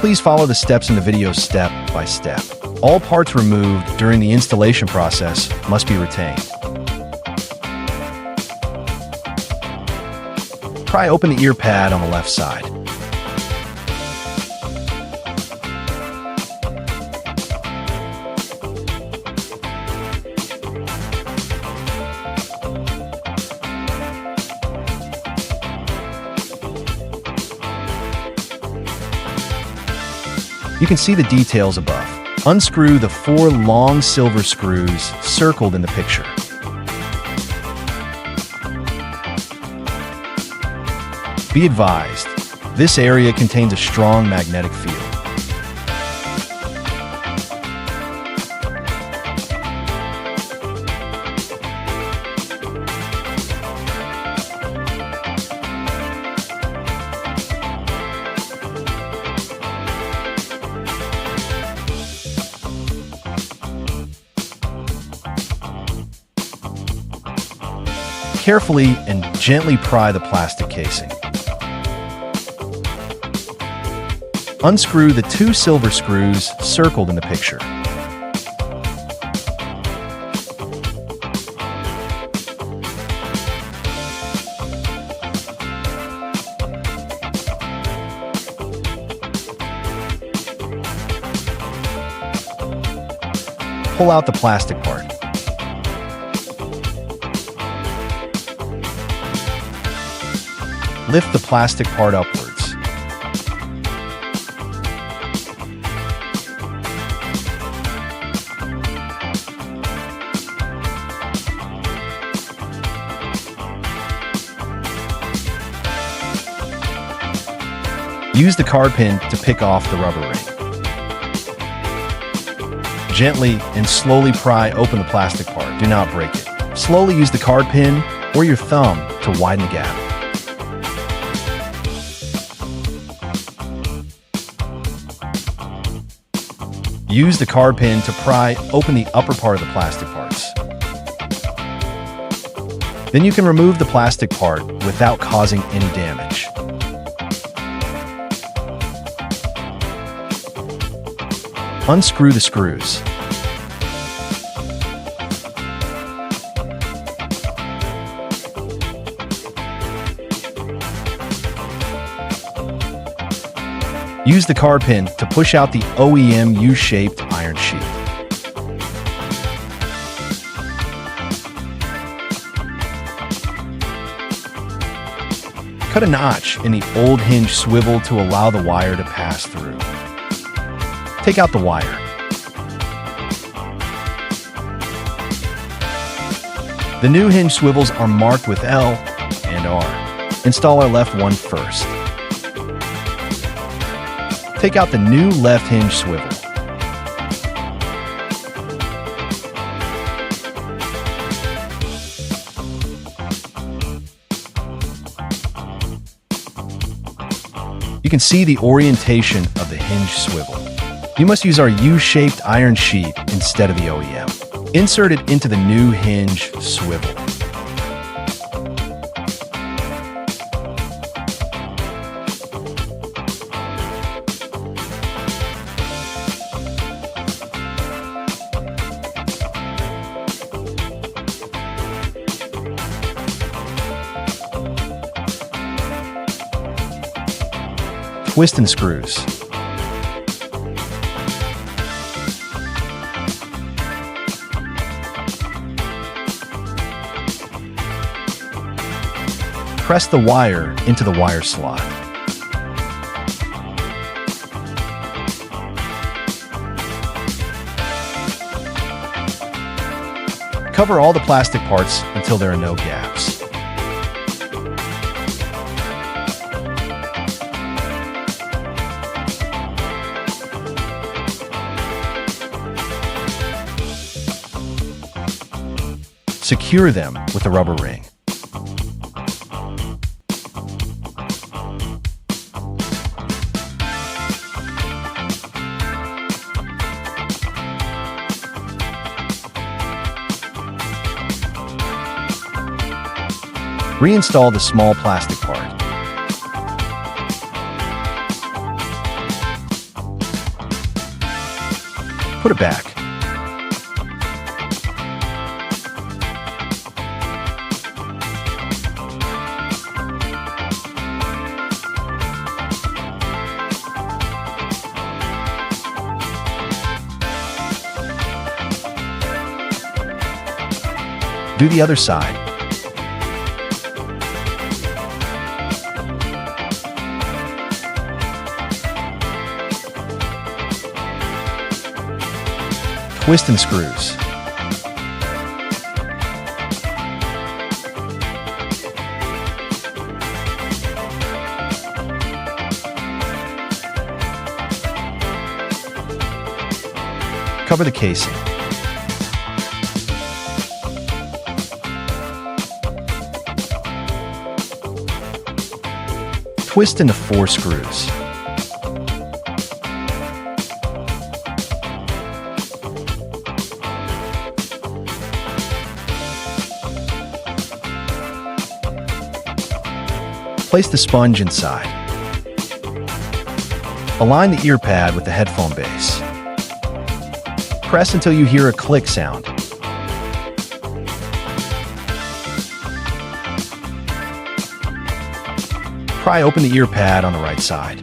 Please follow the steps in the video step by step. All parts removed during the installation process must be retained. Pry open the ear pad on the left side. You can see the details above. Unscrew the 4 long silver screws circled in the picture. Be advised, this area contains a strong magnetic field. Carefully and gently pry the plastic casing. Unscrew the 2 silver screws circled in the picture. Pull out the plastic part. Lift the plastic part upwards. Use the card pin to pick off the rubber ring. Gently and slowly pry open the plastic part. Do not break it. Slowly use the card pin or your thumb to widen the gap. Use the card pin to pry open the upper part of the plastic parts. Then you can remove the plastic part without causing any damage. Unscrew the screws. Use the card pin to push out the OEM U-shaped iron sheet. Cut a notch in the old hinge swivel to allow the wire to pass through. Take out the wire. The new hinge swivels are marked with L and R. Install our left one first. Take out the new left hinge swivel. You can see the orientation of the hinge swivel. You must use our U-shaped iron sheet instead of the OEM. Insert it into the new hinge swivel. Twist and screws. Press the wire into the wire slot. Cover all the plastic parts until there are no gaps. Secure them with a rubber ring. Reinstall the small plastic part. Put it back. Do the other side. Twist and screws. Cover the casing. Twist into 4 screws. Place the sponge inside. Align the ear pad with the headphone base. Press until you hear a click sound. Pry open the ear pad on the right side.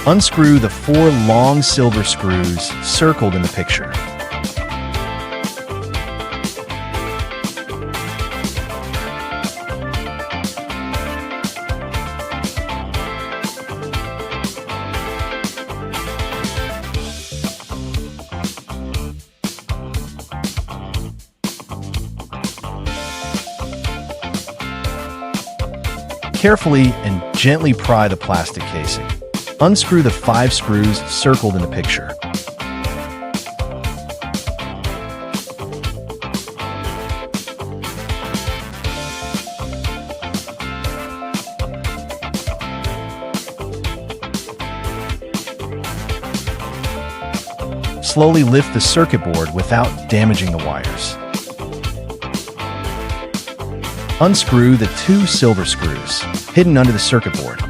Unscrew the 4 long silver screws circled in the picture. Carefully and gently pry the plastic casing. Unscrew the 5 screws circled in the picture. Slowly lift the circuit board without damaging the wires. Unscrew the 2 silver screws hidden under the circuit board.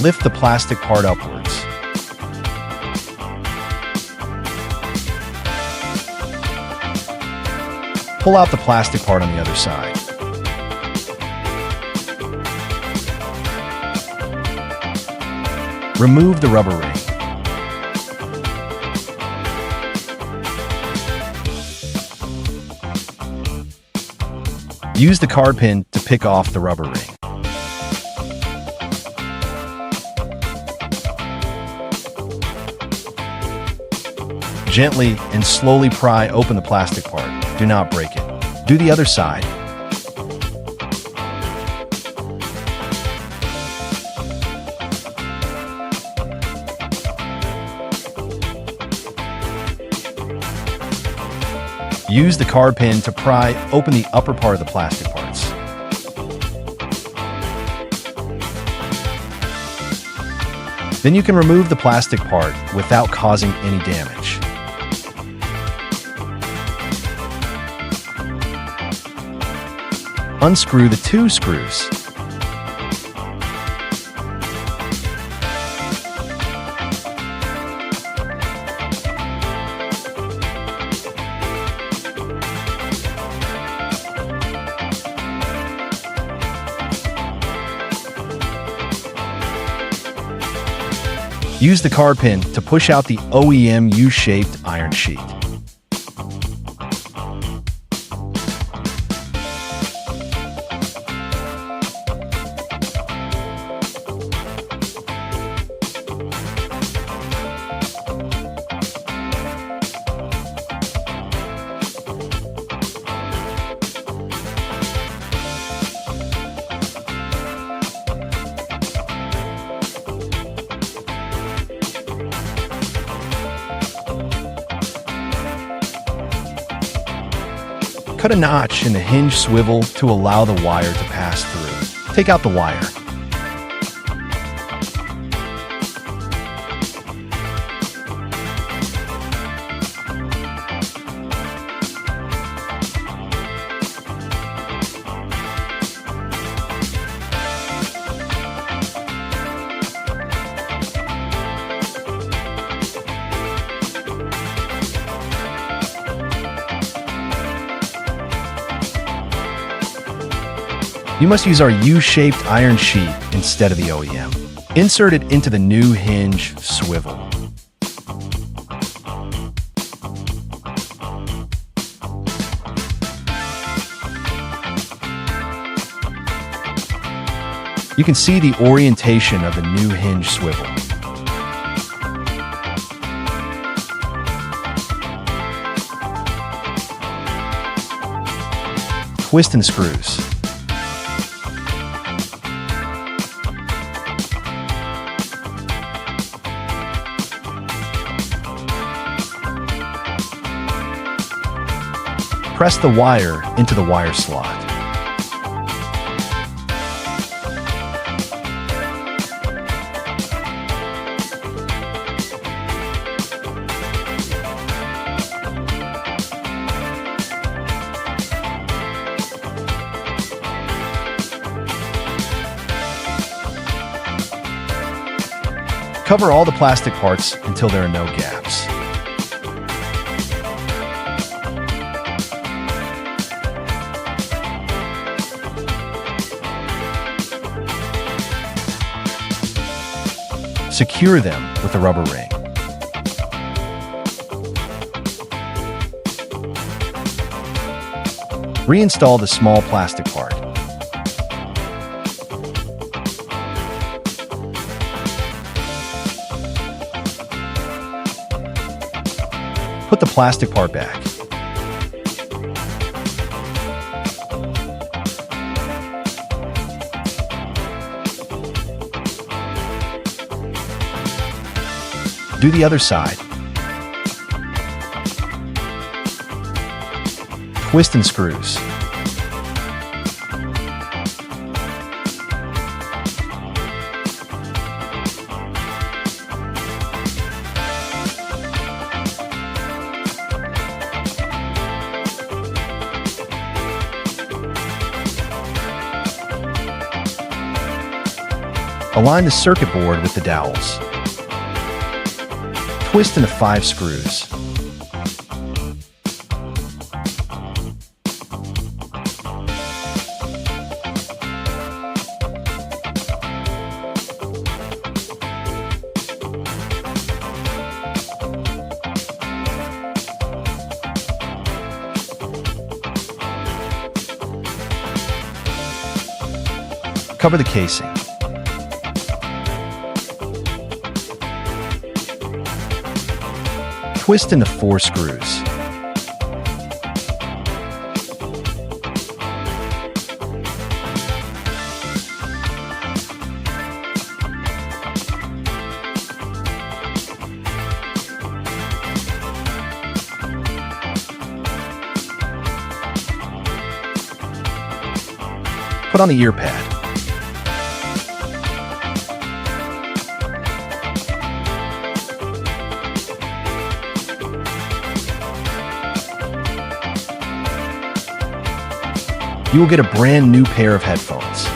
Lift the plastic part upwards. Pull out the plastic part on the other side. Remove the rubber ring. Use the card pin to pick off the rubber ring. Gently and slowly pry open the plastic part. Do not break it. Do the other side. Use the card pin to pry open the upper part of the plastic parts. Then you can remove the plastic part without causing any damage. Unscrew the 2 screws. Use the card pin to push out the OEM U-shaped iron sheet. Cut a notch in the hinge swivel to allow the wire to pass through. Take out the wire. You must use our U-shaped iron sheet instead of the OEM. Insert it into the new Hinge swivel. You can see the orientation of the new Hinge swivel. Twist and screws. Press the wire into the wire slot. Cover all the plastic parts until there are no gaps. Secure them with a rubber ring. Reinstall the small plastic part. Put the plastic part back. Do the other side. Twist and screws. Align the circuit board with the dowels. Twist into 5 screws. Cover the casing. Twist into 4 screws. Put on the ear pad. You will get a brand new pair of headphones.